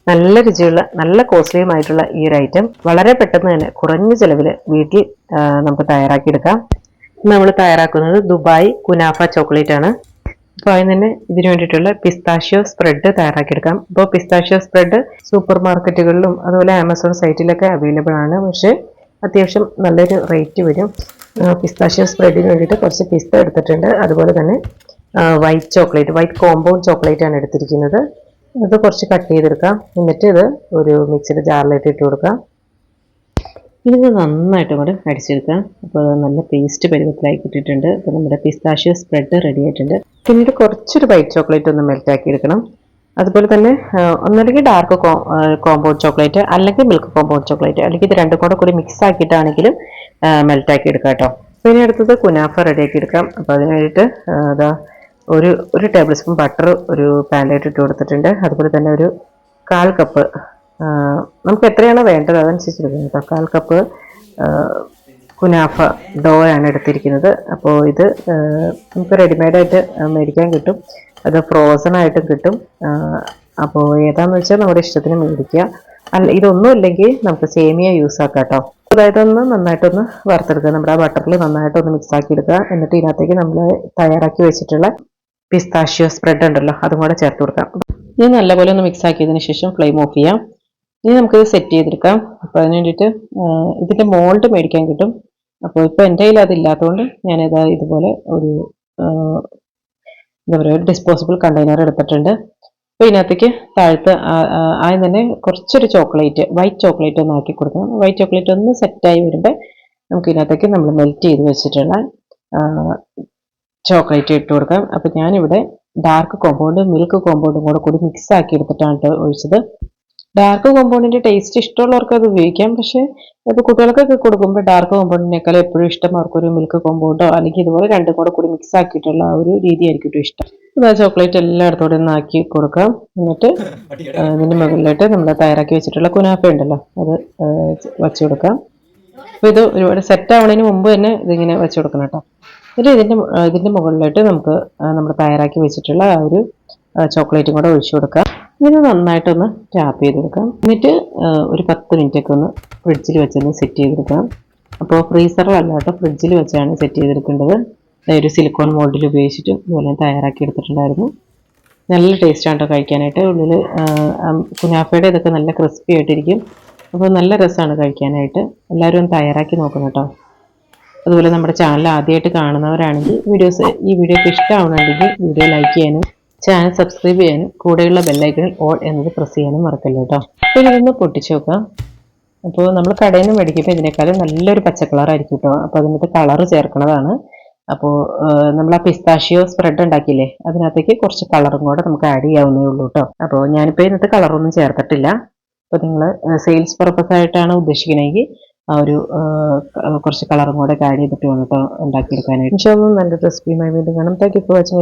നല്ല രുചിയുള്ള നല്ല കോസ്റ്റ്ലിയുമായിട്ടുള്ള ഈ ഒരു ഐറ്റം വളരെ പെട്ടെന്ന് തന്നെ കുറഞ്ഞ ചിലവിൽ വീട്ടിൽ നമുക്ക് തയ്യാറാക്കിയെടുക്കാം. നമ്മൾ തയ്യാറാക്കുന്നത് ദുബായ് കുനാഫ ചോക്ലേറ്റ് ആണ്. അപ്പോൾ അതിന് തന്നെ ഇതിനു വേണ്ടിയിട്ടുള്ള പിസ്താഷ്യോ സ്പ്രെഡ് തയ്യാറാക്കിയെടുക്കാം. അപ്പോൾ പിസ്താഷ്യോ സ്പ്രെഡ് സൂപ്പർ മാർക്കറ്റുകളിലും അതുപോലെ ആമസോൺ സൈറ്റിലൊക്കെ അവൈലബിൾ ആണ്. പക്ഷേ അത്യാവശ്യം നല്ലൊരു റേറ്റ് വരും. പിസ്താഷ്യോ സ്പ്രെഡിന് വേണ്ടിയിട്ട് കുറച്ച് പിസ്ത എടുത്തിട്ടുണ്ട്. അതുപോലെ തന്നെ white chocolate, white compound chocolate ആണ് എടുത്തിരിക്കുന്നത്. അത് കുറച്ച് കട്ട് ചെയ്തെടുക്കാം. എന്നിട്ട് ഇത് ഒരു മിക്സിയുടെ ജാറിലേക്ക് ഇട്ട് കൊടുക്കാം. ഇത് നന്നായിട്ട് കൂടെ അടിച്ചെടുക്കാം. അപ്പോൾ നല്ല പേസ്റ്റ് പരുവത്തിലായി കിട്ടിയിട്ടുണ്ട്. അപ്പോൾ നമ്മുടെ പിസ്താഷ്യോ സ്പ്രെഡ് റെഡി ആയിട്ടുണ്ട്. പിന്നീട് കുറച്ചൊരു വൈറ്റ് ചോക്ലേറ്റ് ഒന്ന് മെൽറ്റാക്കി എടുക്കണം. അതുപോലെ തന്നെ ഒന്നല്ലെങ്കിൽ ഡാർക്ക് കോമ്പൗണ്ട് ചോക്ലേറ്റ് അല്ലെങ്കിൽ മിൽക്ക് കോമ്പൗണ്ട് ചോക്ലേറ്റ്, അല്ലെങ്കിൽ ഇത് രണ്ടും കൂടെ മിക്സ് ആക്കിയിട്ടാണെങ്കിലും മെൽറ്റാക്കി എടുക്കാം കേട്ടോ. പിന്നെ അടുത്തത് കുനാഫ റെഡിയാക്കി എടുക്കാം. അപ്പോൾ അതിന് വേണ്ടിയിട്ട് അതാ ഒരു ടേബിൾ സ്പൂൺ ബട്ടർ ഒരു പാനിലായിട്ട് ഇട്ട് കൊടുത്തിട്ടുണ്ട്. അതുപോലെ തന്നെ ഒരു 1/4 കപ്പ്, നമുക്ക് എത്രയാണോ വേണ്ടത് അതനുസരിച്ച് എടുക്കുന്നത് കേട്ടോ. 1/4 കപ്പ് കുനാഫ ഡോ ആണ് എടുത്തിരിക്കുന്നത്. അപ്പോൾ ഇത് നമുക്ക് റെഡിമെയ്ഡായിട്ട് മേടിക്കാൻ കിട്ടും, അത് ഫ്രോസൺ ആയിട്ടും കിട്ടും. അപ്പോൾ ഏതാണെന്ന് വെച്ചാൽ നമ്മുടെ ഇഷ്ടത്തിന് മേടിക്കുക. ഇതൊന്നും ഇല്ലെങ്കിൽ നമുക്ക് സേമിയ യൂസ് ആക്കാം കേട്ടോ. അതായത് നന്നായിട്ടൊന്ന് വറുത്തെടുക്കുക. നമ്മുടെ ആ ബട്ടറിൽ നന്നായിട്ടൊന്ന് മിക്സ് ആക്കി എടുക്കുക. എന്നിട്ട് ഇതിനകത്തേക്ക് നമ്മൾ തയ്യാറാക്കി വെച്ചിട്ടുള്ള പിസ്താഷ്യോ സ്പ്രെഡ് ഉണ്ടല്ലോ അതും കൂടെ ചേർത്ത് കൊടുക്കാം. ഇനി നല്ലപോലെ ഒന്ന് മിക്സ് ആക്കിയതിന് ശേഷം ഫ്ലെയിം ഓഫ് ചെയ്യാം. ഇനി നമുക്കിത് സെറ്റ് ചെയ്തെടുക്കാം. അപ്പോൾ അതിന് വേണ്ടിയിട്ട് ഇതിൻ്റെ മോൾഡ് മേടിക്കാൻ കിട്ടും. അപ്പോൾ ഇപ്പോൾ എൻ്റെ കയ്യിൽ അതില്ലാത്തതുകൊണ്ട് ഞാനിത് ഇതുപോലെ ഒരു എന്താ പറയുക, ഒരു ഡിസ്പോസിബിൾ കണ്ടെയ്നർ എടുത്തിട്ടുണ്ട്. അപ്പോൾ ഇതിനകത്തേക്ക് താഴത്ത് ആദ്യം തന്നെ കുറച്ചൊരു ചോക്ലേറ്റ്, വൈറ്റ് ചോക്ലേറ്റ് ഒന്ന് ആക്കി കൊടുക്കണം. വൈറ്റ് ചോക്ലേറ്റ് ഒന്ന് സെറ്റായി വരുമ്പോൾ നമുക്ക് ഇതിനകത്തേക്ക് നമ്മൾ മെൽറ്റ് ചെയ്ത് വെച്ചിട്ടുള്ള ചോക്ലേറ്റ് ഇട്ട് കൊടുക്കാം. അപ്പോൾ ഞാനിവിടെ ഡാർക്ക് കോമ്പൗണ്ട് മിൽക്ക് കോമ്പൗണ്ടും കൂടി മിക്സ് ആക്കി എടുത്തിട്ടാണ് ഒഴിച്ചത്. ഡാർക്ക് കോമ്പൗണ്ടിൻ്റെ ടേസ്റ്റ് ഇഷ്ടമുള്ളവർക്ക് അത് ഉപയോഗിക്കാം. പക്ഷേ ഇപ്പോൾ കുട്ടികൾക്കൊക്കെ കൊടുക്കുമ്പോൾ ഡാർക്ക് കോമ്പൗണ്ടിനേക്കാൾ എപ്പോഴും ഇഷ്ടം അവർക്കൊരു മിൽക്ക് കോമ്പൗണ്ടോ അല്ലെങ്കിൽ ഇതുപോലെ രണ്ടും കൂടി മിക്സ് ആക്കിയിട്ടുള്ള ആ ഒരു രീതിയായിരിക്കും ഇഷ്ടം. ആ ചോക്ലേറ്റ് എല്ലായിടത്തോടെ ഒന്ന് ആക്കി കൊടുക്കാം. എന്നിട്ട് ഇതിൻ്റെ മുകളിലായിട്ട് നമ്മൾ തയ്യാറാക്കി വെച്ചിട്ടുള്ള കുനാഫ ഉണ്ടല്ലോ അത് വെച്ച് കൊടുക്കാം. അപ്പോൾ ഇത് ഒരുപാട് സെറ്റ് ആവുന്നതിന് മുമ്പ് തന്നെ ഇതിങ്ങനെ വെച്ച് കൊടുക്കണം കേട്ടോ. എന്നിട്ട് ഇതിൻ്റെ മുകളിലായിട്ട് നമുക്ക് നമ്മൾ തയ്യാറാക്കി വെച്ചിട്ടുള്ള ആ ഒരു ചോക്ലേറ്റും കൂടെ ഒഴിച്ചു കൊടുക്കാം. ഇത് നന്നായിട്ടൊന്ന് ടാപ്പ് ചെയ്തെടുക്കാം. എന്നിട്ട് ഒരു 10 മിനിറ്റൊക്കെ ഒന്ന് ഫ്രിഡ്ജിൽ വെച്ചൊന്ന് സെറ്റ് ചെയ്തെടുക്കാം. അപ്പോൾ ഫ്രീസറിലല്ല കേട്ടോ, ഫ്രിഡ്ജിൽ വെച്ചാണ് സെറ്റ് ചെയ്തെടുക്കേണ്ടത്. ഒരു സിലിക്കോൺ മോൾഡിൽ ഉപയോഗിച്ചിട്ട് ഇതുപോലെ തയ്യാറാക്കി എടുത്തിട്ടുണ്ടായിരുന്നു. നല്ല ടേസ്റ്റാണ് കേട്ടോ കഴിക്കാനായിട്ട്. ഉള്ളിൽ കുനാഫയുടെ ഇതൊക്കെ നല്ല ക്രിസ്പി ആയിട്ടിരിക്കും. അപ്പോൾ നല്ല രസമാണ് കഴിക്കാനായിട്ട്. എല്ലാവരും ഒന്ന് തയ്യാറാക്കി നോക്കണം കേട്ടോ. അതുപോലെ നമ്മുടെ ചാനൽ ആദ്യമായിട്ട് കാണുന്നവരാണെങ്കിൽ ഈ വീഡിയോക്ക് ഇഷ്ടമാവുന്നുണ്ടെങ്കിൽ വീഡിയോ ലൈക്ക് ചെയ്യാനും ചാനൽ സബ്സ്ക്രൈബ് ചെയ്യാനും കൂടെയുള്ള ബെല്ലൈക്കണിൽ ഓൾ എന്നത് പ്രസ് ചെയ്യാനും മറക്കല്ല കേട്ടോ. അപ്പോൾ ഇതൊന്ന് പൊട്ടിച്ച് നോക്കാം. അപ്പോൾ നമ്മൾ കടയിൽ നിന്ന് മേടിക്കുമ്പോൾ ഇതിനേക്കാളും നല്ലൊരു പച്ച കളറായിരിക്കും കേട്ടോ. അപ്പോൾ അതിനകത്ത് കളറ് ചേർക്കുന്നതാണ്. അപ്പോൾ നമ്മൾ ആ പിസ്താഷ്യോ സ്പ്രെഡ് ഉണ്ടാക്കിയില്ലേ അതിനകത്തേക്ക് കുറച്ച് കളറും കൂടെ നമുക്ക് ആഡ് ചെയ്യാവുന്നേ ഉള്ളൂ കേട്ടോ. അപ്പോൾ ഞാനിപ്പോൾ ഇതിനകത്ത് കളറൊന്നും ചേർത്തിട്ടില്ല. അപ്പോൾ നിങ്ങൾ സെയിൽസ് പർപ്പസ് ആയിട്ടാണ് ഉദ്ദേശിക്കണമെങ്കിൽ ആ ഒരു കുറച്ച് കളറും കൂടെ ആഡ് ചെയ്തിട്ട് വേണം കേട്ടോ ഉണ്ടാക്കിയെടുക്കാനായിട്ട്. നല്ലൊരു റെസിപ്പിയുമായി വീണ്ടും കാണാം. Thank you for watching.